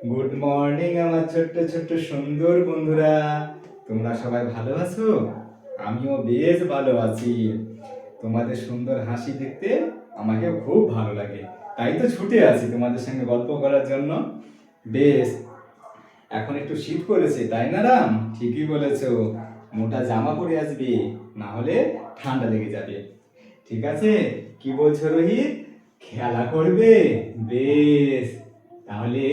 Good morning আমার ছোট্ট ছোট্ট সুন্দর বন্ধুরা। তোমরা সবাই ভালো আছো? আমিও বেশ ভালো আছি। তোমাদের সুন্দর হাসি দেখতে আমাকে খুব ভালো লাগে, তাই তো ছুটে আছি তোমাদের সঙ্গে গল্প করার জন্য। বেশ, এখন একটু শীত পড়েছে তাই না রাম? ঠিকই বলেছো, মোটা জামা পরে আসবে, না হলে ঠান্ডা লেগে যাবে। ঠিক আছে, কি বলছো রোহিত? খেলা করবে? বেশ, তাহলে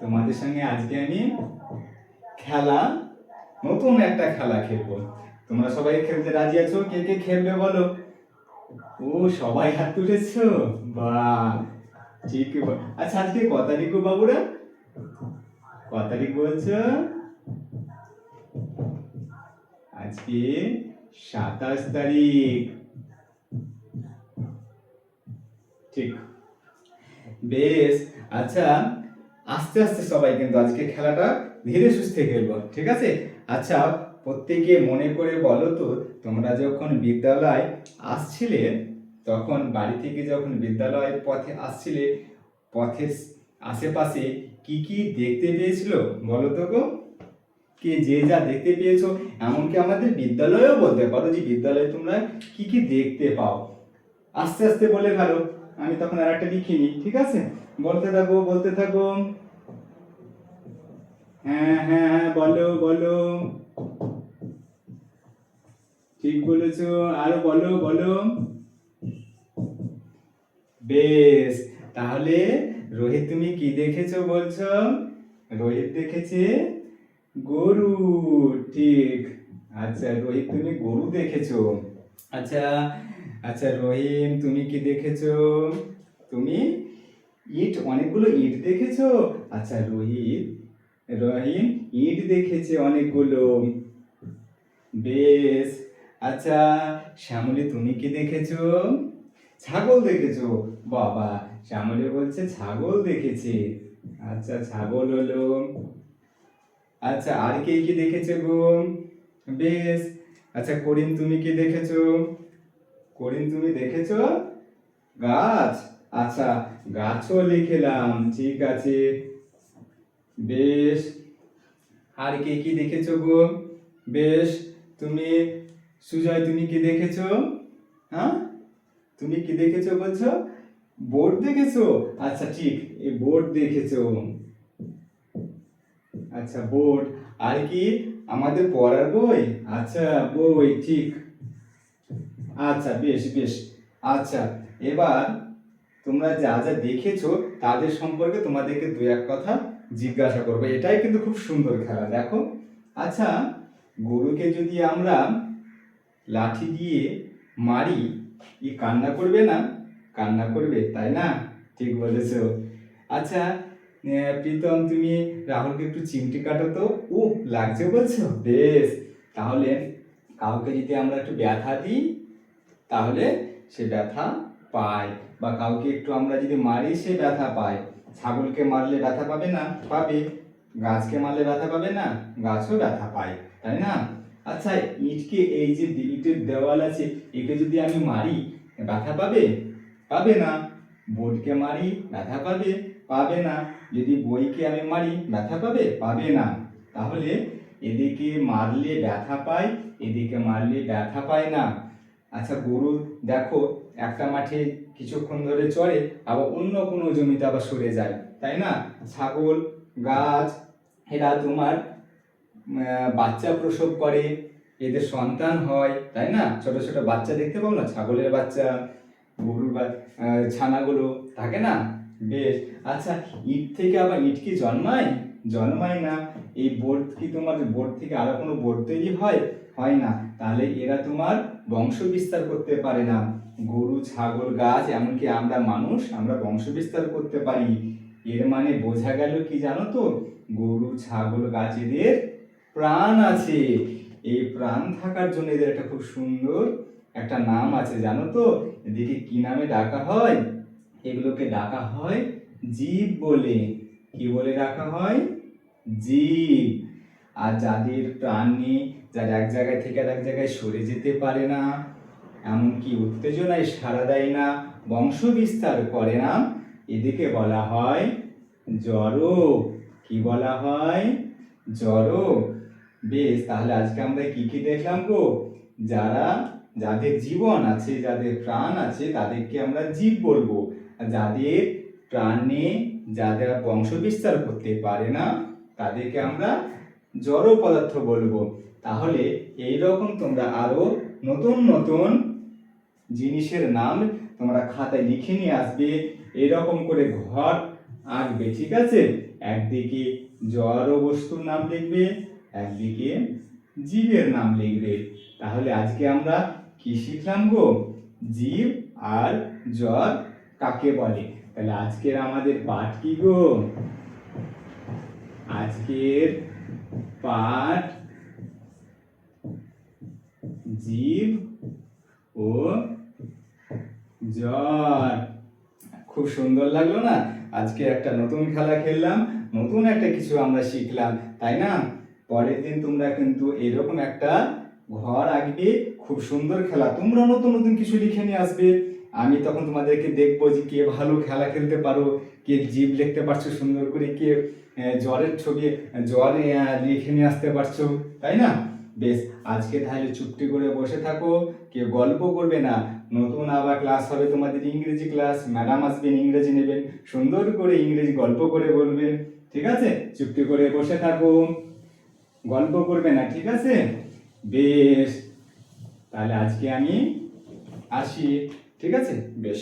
তোমাদের সঙ্গে আজকে আমি খেলা, নতুন একটা খেলা খেলবো। তোমরা সবাই খেলতে রাজি আছো? কে কে খেলবে বলো? ও, সবাই হাত তুলেছো, বাহ, ঠিক। আচ্ছা, আজকে ক তারিখ গো বাবুরা? ক তারিখ বলছো? আজকে 27 তারিখ। ঠিক, বেশ। আচ্ছা, আস্তে আস্তে সবাই কিন্তু আজকে খেলাটা ধীরে সুস্থে খেলবো, ঠিক আছে? আচ্ছা, প্রত্যেকে মনে করে বলো তো, তোমরা যখন বিদ্যালয় আসছিলে, তখন বাড়ি থেকে যখন বিদ্যালয়ের পথে আসছিলে, পথের আশেপাশে কি কি দেখতে পেয়েছিল বলো তো গো? কে যে যা দেখতে পেয়েছো, এমনকি আমাদের বিদ্যালয়েও বলতে পারো যে বিদ্যালয়ে তোমরা কি কি দেখতে পাও। আস্তে আস্তে বলে ফেলো, আমি তখন আর একটা লিখিনি, ঠিক আছে? বলতে থাকো বলতে থাকো। হ্যাঁ হ্যাঁ হ্যাঁ, বলো বলো, ঠিক বলেছো, আরো বলো বলো। বেশ, তাহলে রোহিত তুমি কি দেখেছো বলছো? রোহিত দেখেছে গরু, ঠিক। আচ্ছা রোহিত, তুমি গরু দেখেছো। আচ্ছা, আচ্ছা রহিম, তুমি কি দেখেছো? তুমি ইট, অনেকগুলো ইট দেখেছো। আচ্ছা রহিম ইট দেখেছে অনেকগুলো। বেশ। আচ্ছা শ্যামলী, তুমি কি দেখেছো? ছাগল দেখেছো। বাবা, শ্যামলী বলছে ছাগল দেখেছে। আচ্ছা, ছাগল হলো। আচ্ছা, আর কে কি দেখেছে গো? বেশ। আচ্ছা করিম, তুমি কি দেখেছো? করিম, তুমি দেখেছো গাছ। আচ্ছা, গাছও লিখলাম, ঠিক আছে। বেশ, আর কে কি দেখেছো গো? বেশ, তুমি সুজয়, তুমি কি দেখেছো? হ্যাঁ, তুমি কি দেখেছো বলছো? বোর্ড দেখেছো। আচ্ছা ঠিক, এই বোর্ড দেখেছো। আচ্ছা বোর্ড, আর কি? আমাদের পড়ার বই। আচ্ছা, বই, ঠিক। আচ্ছা বেশ বেশ। আচ্ছা, এবার তোমরা যা যা দেখেছো তাদের সম্পর্কে তোমাদেরকে দু এক কথা জিজ্ঞাসা করবো। এটাই কিন্তু খুব সুন্দর খেলা, দেখো। আচ্ছা, গরুকে যদি আমরা লাঠি দিয়ে মারি, ই কান্না করবে না? কান্না করবে, তাই না? ঠিক বলেছো। আচ্ছা, প্রীতম, তুমি রাহুলকে একটু চিমটি কাটো তো। ও, লাগছে বলছো? বেশ, তাহলে কাউকে যদি আমরা একটু ব্যথা দিই, তাহলে সে ব্যথা পায়, বা কাউকে একটু আমরা যদি মারি সে ব্যথা পায়। ছাগলকে মারলে ব্যথা পাবে না? পাবে। গাছকে মারলে ব্যথা পাবে না? গাছও ব্যথা পায়, তাই না? আচ্ছা, ইটকে, এই যে ইটের দেওয়াল আছে, একে যদি আমি মারি ব্যথা পাবে? পাবে না। বোর্ডকে মারি ব্যথা পাবে? পাবে না। যদি বইকে আমি মারি ব্যথা পাবে? পাবে না। তাহলে এদিকে মারলে ব্যথা পায়, এদিকে মারলে ব্যথা পায় না। আচ্ছা গরু, দেখো, একটা মাঠে কিছুক্ষণ ধরে চড়ে, আবার অন্য কোনো জমিতে আবার সরে যায়, তাই না? ছাগল, গাছ, এরা তোমার বাচ্চা প্রসব করে, এদের সন্তান হয়, তাই না? ছোট ছোট বাচ্চা দেখতে পাও না, ছাগলের বাচ্চা, গরুর ছানাগুলো থাকে না? বেশ। আচ্ছা, ইট থেকে আবার ইট কি জন্মায়? জন্মায় না। এই বোর্ড কি, তোমার বোর্ড থেকে আরো কোনো বোর্ড তৈরি হয়? হয় না। তাহলে এরা তোমার বংশ বিস্তার করতে পারে না। গরু, ছাগল, গাছ, এমনকি আমরা মানুষ, আমরা বংশ বিস্তার করতে পারি। এর মানে বোঝা গেল কি জানো তো? গরু, ছাগল, গাছ, এদের প্রাণ আছে। এই প্রাণ থাকার জন্য এদের একটা খুব সুন্দর একটা নাম আছে, জানো তো? এদিকে কি নামে ডাকা হয়? এগুলোকে ডাকা হয় জীব বলে। কি বলে ডাকা হয়? জীব। আর যাদের প্রাণ নেই, যারা এক জায়গায় থেকে আর এক জায়গায় সরে যেতে পারে না, এমনকি উত্তেজনায় সাড়া দেয় না, বংশ বিস্তার করে না, এদিকে বলা হয় জড়ো কি বলা হয়? জড়ো। বেশ, তাহলে আজকে আমরা কি কি দেখলাম গো? যাদের জীবন আছে, যাদের প্রাণ আছে, তাদেরকে আমরা জীব বলবো। আর যাদের প্রাণ নেই, যারা বংশ বিস্তার করতে পারে না, তাদেরকে আমরা জড় পদার্থ বলবো। তাহলে এই রকম তোমরা আরো নতুন নতুন জিনিসের নাম তোমরা খাতায় লিখে নিয়ে আসবে। এরকম করে ঘর আঁকবে, ঠিক আছে? একদিকে জড় বস্তুর নাম লিখবে, একদিকে জীবের নাম লিখবে। তাহলে আজকে আমরা কি শিখলাম গো? জীব আর জ্বর কাকে বলে। তাহলে আজকের আমাদের পাঠ কি গো? আজকের পাঠ জীব ও জ্বর। খুব সুন্দর লাগলো না? আজকে একটা নতুন খেলা খেললাম, নতুন একটা কিছু আমরা শিখলাম, তাই না? পরের দিন তোমরা কিন্তু এরকম একটা ঘর আঁকবে, খুব সুন্দর খেলা। তোমরা নতুন নতুন কিছু লিখে নিয়ে আসবে। আমি তখন তোমাদেরকে দেখবো যে কে ভালো খেলা খেলতে পারো, কে জীব লিখতে পারছো সুন্দর করে, কে জ্বরের ছবি জ্বরে লিখে নিয়ে আসতে পারছো, তাই না? বেশ, আজকে তাহলে চুপটি করে বসে থাকো, কেউ গল্প করবে না। নতুন আবার ক্লাস হবে তোমাদের, ইংরেজি ক্লাস। ম্যাডাম আসবেন, ইংরেজি নেবেন, সুন্দর করে ইংরেজি গল্প করে বলবেন, ঠিক আছে? চুপটি করে বসে থাকো, গল্প করবে না, ঠিক আছে? বেশ, তাহলে আজকে আমি আসি, ঠিক আছে? বেশ।